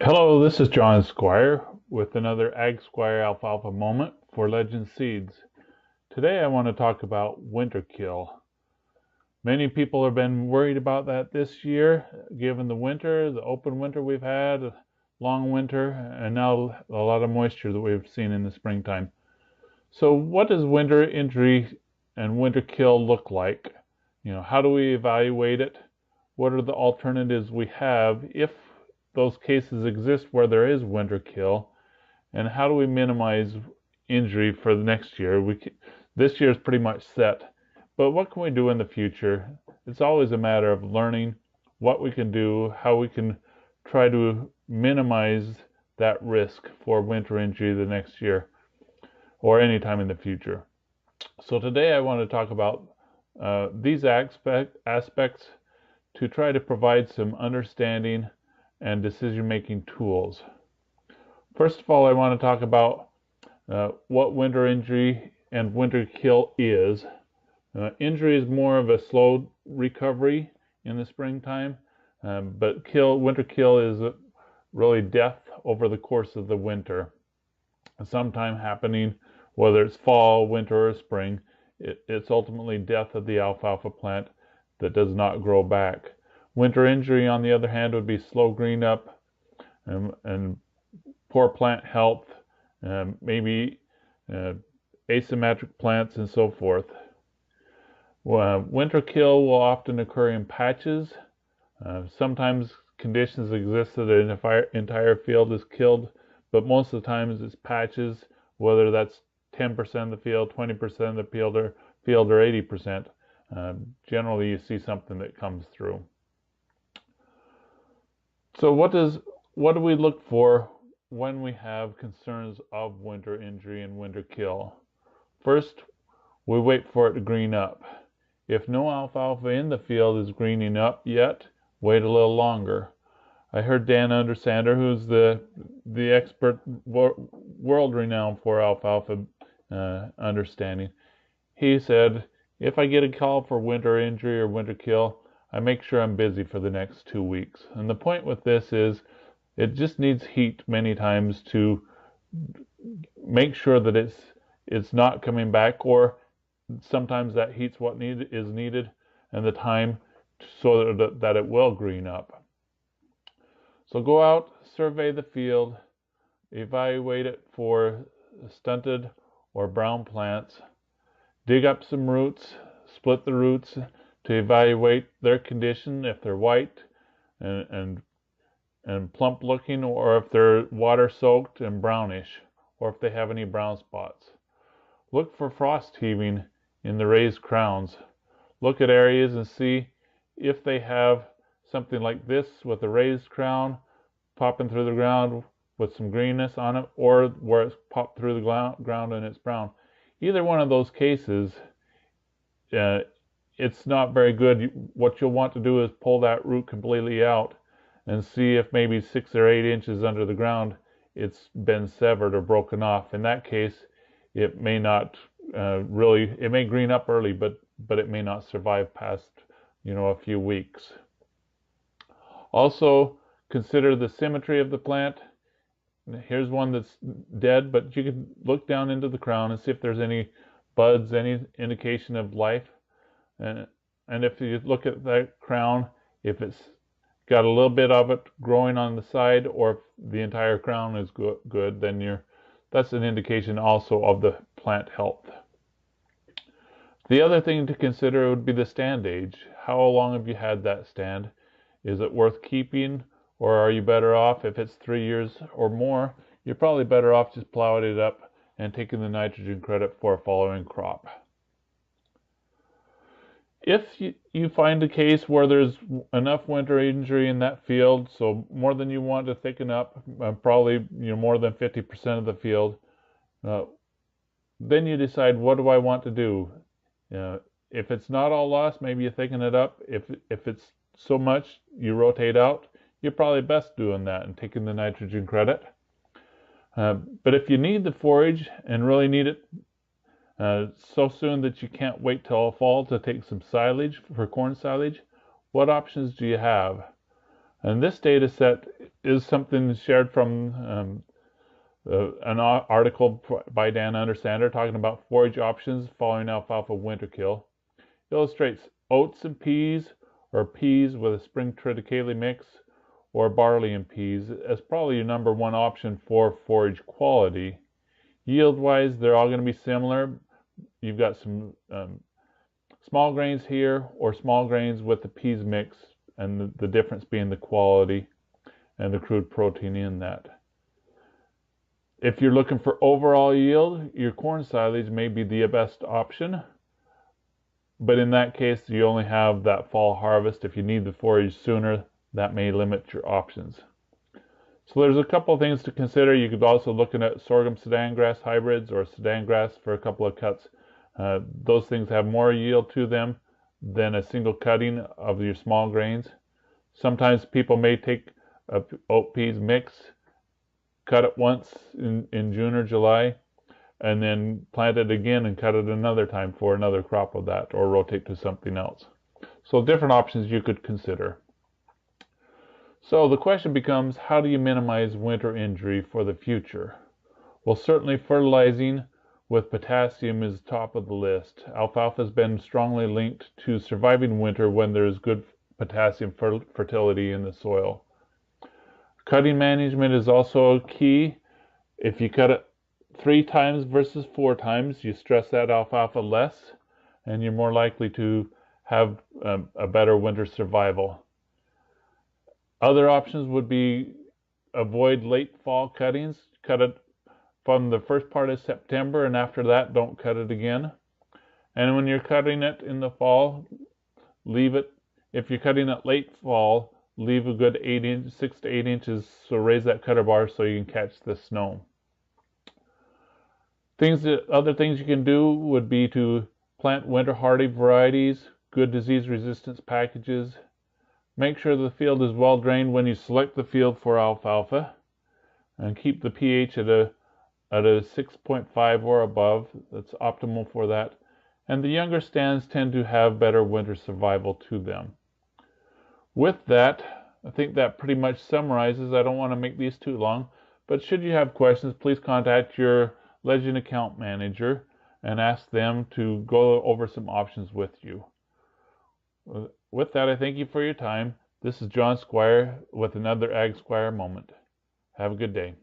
Hello, this is John Squire with another Ag Squire Alfalfa moment for Legend Seeds. Today I want to talk about Winterkill. Many people have been worried about that this year, given the winter, the open winter we've had, a long winter, and now a lot of moisture that we've seen in the springtime. So what does winter injury and Winterkill look like? How do we evaluate it? What are the alternatives we have if those cases exist where there is Winterkill? And how do we minimize injury for the next year? This year is pretty much set, but what can we do in the future? It's always a matter of learning what we can do, how we can try to minimize that risk for winter injury the next year or any time in the future. So today I want to talk about these aspects to try to provide some understanding and decision-making tools. First of all, I want to talk about what winter injury and Winterkill is. Injury is more of a slow recovery in the springtime, but Winterkill is really death over the course of the winter. Sometime happening, whether it's fall, winter, or spring, it's ultimately death of the alfalfa plant that does not grow back. Winter injury, on the other hand, would be slow green up and poor plant health, maybe asymmetric plants, and so forth. Winter kill will often occur in patches. Sometimes conditions exist that an entire field is killed, but most of the times it's patches, whether that's 10% of the field, 20% of the field, or 80%. Generally, you see something that comes through. So what do we look for when we have concerns of winter injury and winter kill? First, we wait for it to green up. If no alfalfa in the field is greening up yet, wait a little longer. I heard Dan Undersander, who's the expert, world renowned for alfalfa understanding. He said, if I get a call for winter injury or winter kill, I make sure I'm busy for the next 2 weeks. And the point with this is it just needs heat many times to make sure that it's not coming back, or sometimes that heat's what is needed and the time so that it will green up. So go out, survey the field, evaluate it for stunted or brown plants, dig up some roots, split the roots to evaluate their condition, if they're white and plump looking, or if they're water soaked and brownish, or if they have any brown spots. Look for frost heaving in the raised crowns. Look at areas and see if they have something like this with a raised crown popping through the ground with some greenness on it, or where it's popped through the ground and it's brown. Either one of those cases, it's not very good. What you'll want to do is pull that root completely out and see if maybe 6 or 8 inches under the ground it's been severed or broken off. In that case, it may not it may green up early, but it may not survive past a few weeks. Also, consider the symmetry of the plant. Here's one that's dead, but you can look down into the crown and see if there's any buds, any indication of life. And if you look at that crown, if it's got a little bit of it growing on the side, or if the entire crown is good, then that's an indication also of the plant health. The other thing to consider would be the stand age. How long have you had that stand? Is it worth keeping, or are you better off, if it's 3 years or more, you're probably better off just plowing it up and taking the nitrogen credit for a following crop. If you find a case where there's enough winter injury in that field, so more than you want to thicken up, probably more than 50% of the field, then you decide, what do I want to do? If it's not all lost, maybe you thicken it up. If it's so much, you rotate out. You're probably best doing that and taking the nitrogen credit. But if you need the forage and really need it so soon that you can't wait till fall to take some silage for corn silage, what options do you have? And this data set is something shared from an article by Dan Understander talking about forage options following alfalfa winterkill. Illustrates oats and peas, or peas with a spring triticale mix, or barley and peas as probably your number one option for forage quality. Yield-wise, they're all going to be similar. You've got some small grains here, or small grains with the peas mix, and the difference being the quality and the crude protein in that. If you're looking for overall yield, your corn silage may be the best option, but in that case you only have that fall harvest. If you need the forage sooner, that may limit your options. So there's a couple of things to consider. You could also look at sorghum Sudan grass hybrids or Sudan grass for a couple of cuts. Those things have more yield to them than a single cutting of your small grains. Sometimes people may take a oat peas mix, cut it once in June or July, and then plant it again and cut it another time for another crop of that, or rotate to something else. So different options you could consider. So the question becomes, how do you minimize winter injury for the future? Well, certainly fertilizing with potassium is top of the list. Alfalfa has been strongly linked to surviving winter when there is good potassium fertility in the soil. Cutting management is also key. If you cut it 3 times versus 4 times, you stress that alfalfa less, and you're more likely to have a better winter survival. Other options would be avoid late fall cuttings. Cut it from the first part of September, and after that, don't cut it again. And when you're cutting it in the fall, leave it. If you're cutting it late fall, leave a good 6 to 8 inches, so raise that cutter bar so you can catch the snow. Other things you can do would be to plant winter hardy varieties, good disease resistance packages. Make sure the field is well drained when you select the field for alfalfa, and keep the pH at a 6.5 or above. That's optimal for that. And the younger stands tend to have better winter survival to them. With that, I think that pretty much summarizes. I don't want to make these too long, but should you have questions, please contact your Legend account manager and ask them to go over some options with you. With that, I thank you for your time. This is John Squire with another Ag Squire moment. Have a good day.